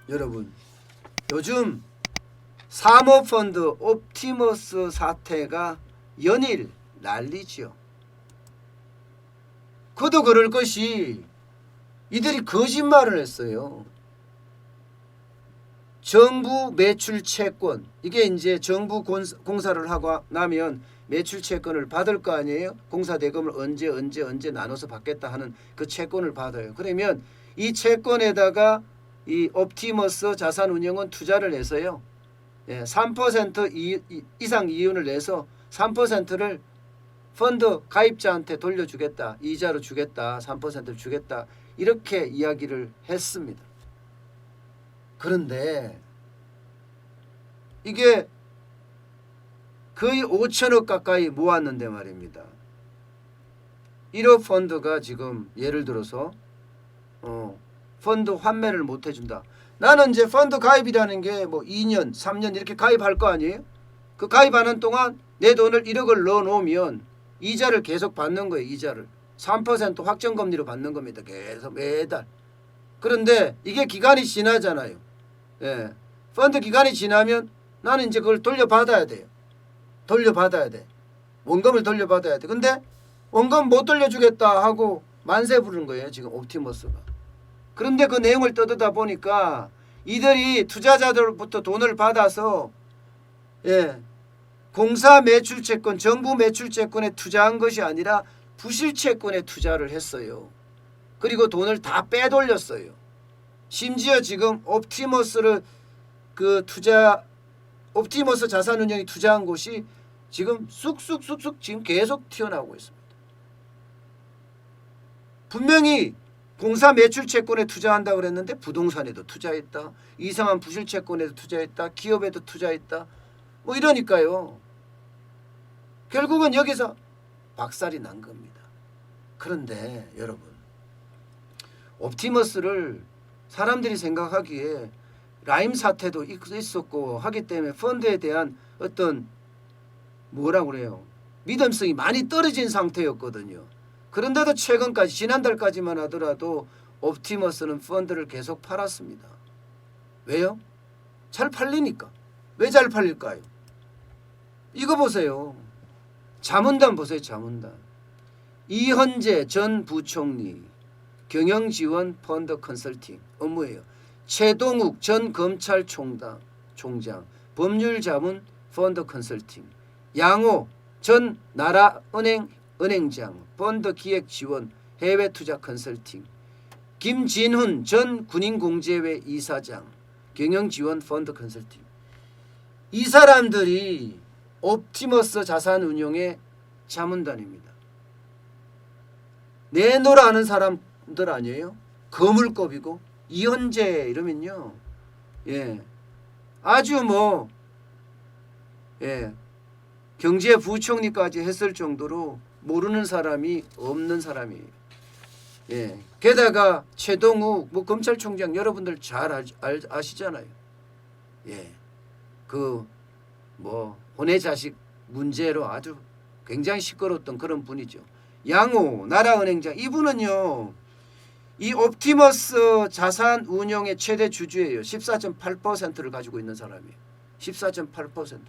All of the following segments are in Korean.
여러분 요즘 사모펀드 옵티머스 사태가 연일 난리지요. 그도 그럴 것이 이들이 거짓말을 했어요. 정부 매출 채권, 이게 이제 정부 공사를 하고 나면 매출 채권을 받을 거 아니에요. 공사 대금을 언제 나눠서 받겠다 하는 그 채권을 받아요. 그러면 이 채권에다가 이 옵티머스 자산운용은 투자를 해서요, 3% 이상 이윤을 내서 3%를 펀드 가입자한테 돌려주겠다, 이자로 주겠다, 3%를 주겠다, 이렇게 이야기를 했습니다. 그런데 이게 거의 5천억 가까이 모았는데 말입니다. 1억 펀드가 지금 예를 들어서 펀드 환매를 못 해준다. 나는 이제 펀드 가입이라는 게 뭐 2년, 3년 이렇게 가입할 거 아니에요? 그 가입하는 동안 내 돈을 1억을 넣어놓으면 이자를 계속 받는 거예요. 이자를 3% 확정금리로 받는 겁니다. 계속 매달. 그런데 이게 기간이 지나잖아요. 예. 펀드 기간이 지나면 나는 이제 그걸 돌려받아야 돼요. 돌려받아야 돼. 원금을 돌려받아야 돼. 근데 원금 못 돌려주겠다 하고 만세 부르는 거예요. 지금 옵티머스가. 그런데 그 내용을 떠드다 보니까 이들이 투자자들로부터 돈을 받아서 공사 매출채권, 정부 매출채권에 투자한 것이 아니라 부실채권에 투자를 했어요. 그리고 돈을 다 빼돌렸어요. 심지어 지금 옵티머스 자산운용이 투자한 곳이 지금 쑥쑥 지금 계속 튀어나오고 있습니다. 분명히 공사 매출채권에 투자한다고 그랬는데 부동산에도 투자했다, 이상한 부실채권에도 투자했다, 기업에도 투자했다, 뭐 이러니까요. 결국은 여기서 박살이 난 겁니다. 그런데 여러분, 옵티머스를 사람들이 생각하기에 라임 사태도 있었고 하기 때문에 펀드에 대한 어떤 뭐라고 그래요, 믿음성이 많이 떨어진 상태였거든요. 그런데도 최근까지, 지난달까지만 하더라도 옵티머스는 펀드를 계속 팔았습니다. 왜요? 잘 팔리니까. 왜 잘 팔릴까요? 이거 보세요. 자문단 보세요. 자문단. 이현재 전 부총리 경영지원 펀드 컨설팅 업무예요. 최동욱 전 검찰총장 법률자문 펀드 컨설팅, 양호 전 나라은행장 펀드 기획지원 해외투자 컨설팅, 김진훈 전 군인공제회 이사장 경영지원 펀드 컨설팅. 이 사람들이 옵티머스 자산운용의 자문단입니다. 내노라는 사람들 아니에요? 거물급이고. 이현재 이러면요, 아주 경제부총리까지 했을 정도로 모르는 사람이 없는 사람이에요. 게다가 최동욱 검찰총장 여러분들 잘 아시잖아요. 혼외 자식 문제로 아주 굉장히 시끄러웠던 그런 분이죠. 양호 나라은행장, 이분은요, 이 옵티머스 자산 운용의 최대 주주예요. 14.8%를 가지고 있는 사람이에요. 14.8%.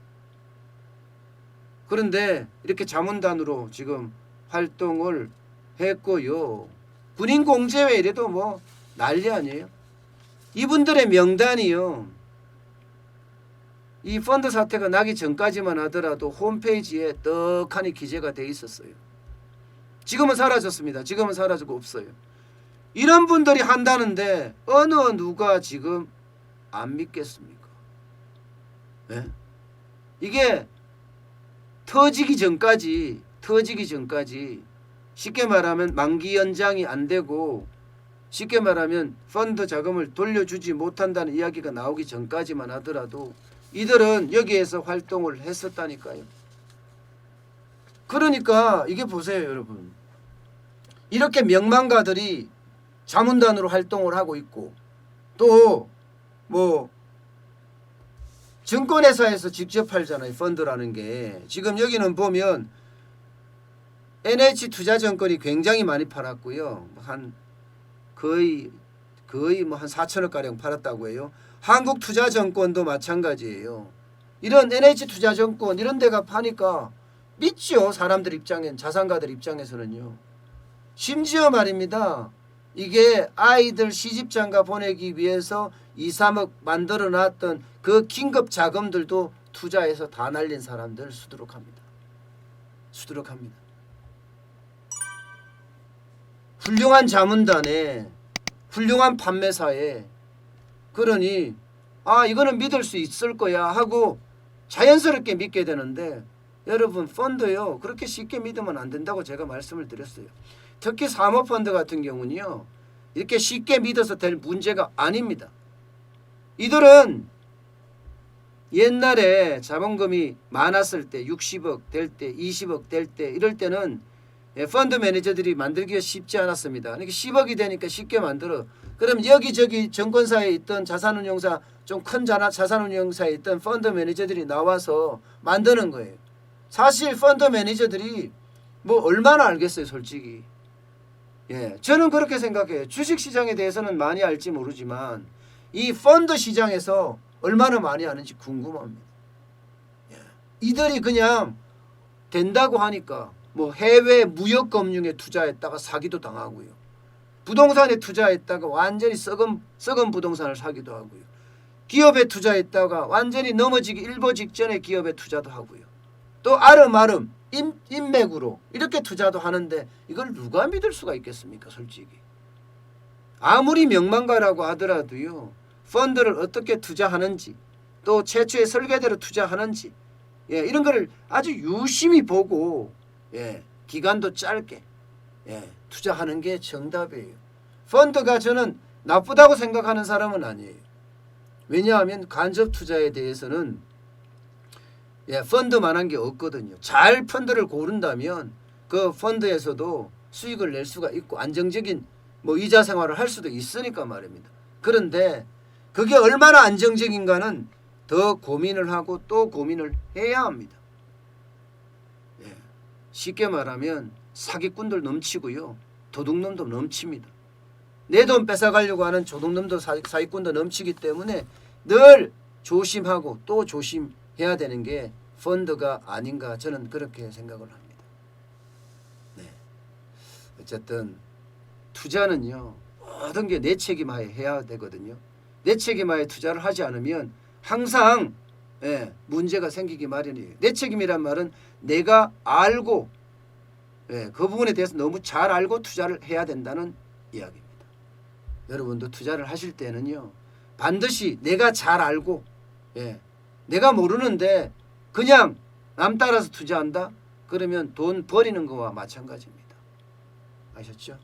그런데 이렇게 자문단으로 지금 활동을 했고요. 군인공제회 이래도 난리 아니에요. 이분들의 명단이요, 이 펀드 사태가 나기 전까지만 하더라도 홈페이지에 떡하니 기재가 돼 있었어요. 지금은 사라졌습니다. 지금은 사라지고 없어요. 이런 분들이 한다는데 어느 누가 지금 안 믿겠습니까? 이게 터지기 전까지 쉽게 말하면 만기 연장이 안 되고, 쉽게 말하면 펀드 자금을 돌려주지 못한다는 이야기가 나오기 전까지만 하더라도 이들은 여기에서 활동을 했었다니까요. 그러니까 이게 보세요, 여러분. 이렇게 명망가들이 자문단으로 활동을 하고 있고, 또 증권회사에서 직접 팔잖아요. 펀드라는 게. 지금 여기는 보면 NH투자증권이 굉장히 많이 팔았고요. 거의 한 4천억 가량 팔았다고 해요. 한국투자증권도 마찬가지예요. 이런 NH투자증권 이런 데가 파니까 믿죠. 사람들 입장엔, 자산가들 입장에서는요. 심지어 말입니다. 이게 아이들 시집장가 보내기 위해서 2, 3억 만들어 놨던 그 긴급 자금들도 투자해서 다 날린 사람들 수두룩합니다. 수두룩합니다. 훌륭한 자문단에 훌륭한 판매사에 그러니 이거는 믿을 수 있을 거야 하고 자연스럽게 믿게 되는데 여러분 펀드요 그렇게 쉽게 믿으면 안 된다고 제가 말씀을 드렸어요. 특히 사모펀드 같은 경우는요 이렇게 쉽게 믿어서 될 문제가 아닙니다. 이들은 옛날에 자본금이 많았을 때 60억 될 때 20억 될 때 이럴 때는 펀드 매니저들이 만들기가 쉽지 않았습니다. 그러니까 10억이 되니까 쉽게 만들어. 그럼 여기저기 증권사에 있던 자산운용사 좀 큰 자산운용사에 있던 펀드 매니저들이 나와서 만드는 거예요. 사실 펀드 매니저들이 뭐 얼마나 알겠어요 솔직히. 저는 그렇게 생각해요. 주식시장에 대해서는 많이 알지 모르지만 이 펀드 시장에서 얼마나 많이 아는지 궁금합니다. 이들이 그냥 된다고 하니까 뭐 해외 무역금융에 투자했다가 사기도 당하고요. 부동산에 투자했다가 완전히 썩은 부동산을 사기도 하고요. 기업에 투자했다가 완전히 넘어지기 일보 직전에 기업에 투자도 하고요. 또 아름아름 인맥으로 이렇게 투자도 하는데 이걸 누가 믿을 수가 있겠습니까 솔직히. 아무리 명망가라고 하더라도요. 펀드를 어떻게 투자하는지 또 최초의 설계대로 투자하는지 이런 거를 아주 유심히 보고 기간도 짧게 투자하는 게 정답이에요. 펀드가 저는 나쁘다고 생각하는 사람은 아니에요. 왜냐하면 간접 투자에 대해서는 펀드만한 게 없거든요. 잘 펀드를 고른다면 그 펀드에서도 수익을 낼 수가 있고 안정적인 뭐 이자 생활을 할 수도 있으니까 말입니다. 그런데 그게 얼마나 안정적인가는 더 고민을 하고 또 고민을 해야 합니다. 쉽게 말하면 사기꾼들 넘치고요. 도둑놈도 넘칩니다. 내 돈 뺏어가려고 하는 도둑놈도 사기꾼도 넘치기 때문에 늘 조심하고 또 조심해야 되는 게 펀드가 아닌가 저는 그렇게 생각을 합니다. 어쨌든 투자는요. 모든 게 내 책임하에 해야 되거든요. 내 책임하에 투자를 하지 않으면 항상 문제가 생기기 마련이에요. 내 책임이란 말은 내가 알고 그 부분에 대해서 너무 잘 알고 투자를 해야 된다는 이야기입니다. 여러분도 투자를 하실 때는요. 반드시 내가 잘 알고 내가 모르는데 그냥 남 따라서 투자한다? 그러면 돈 버리는 거와 마찬가지입니다. 아셨죠?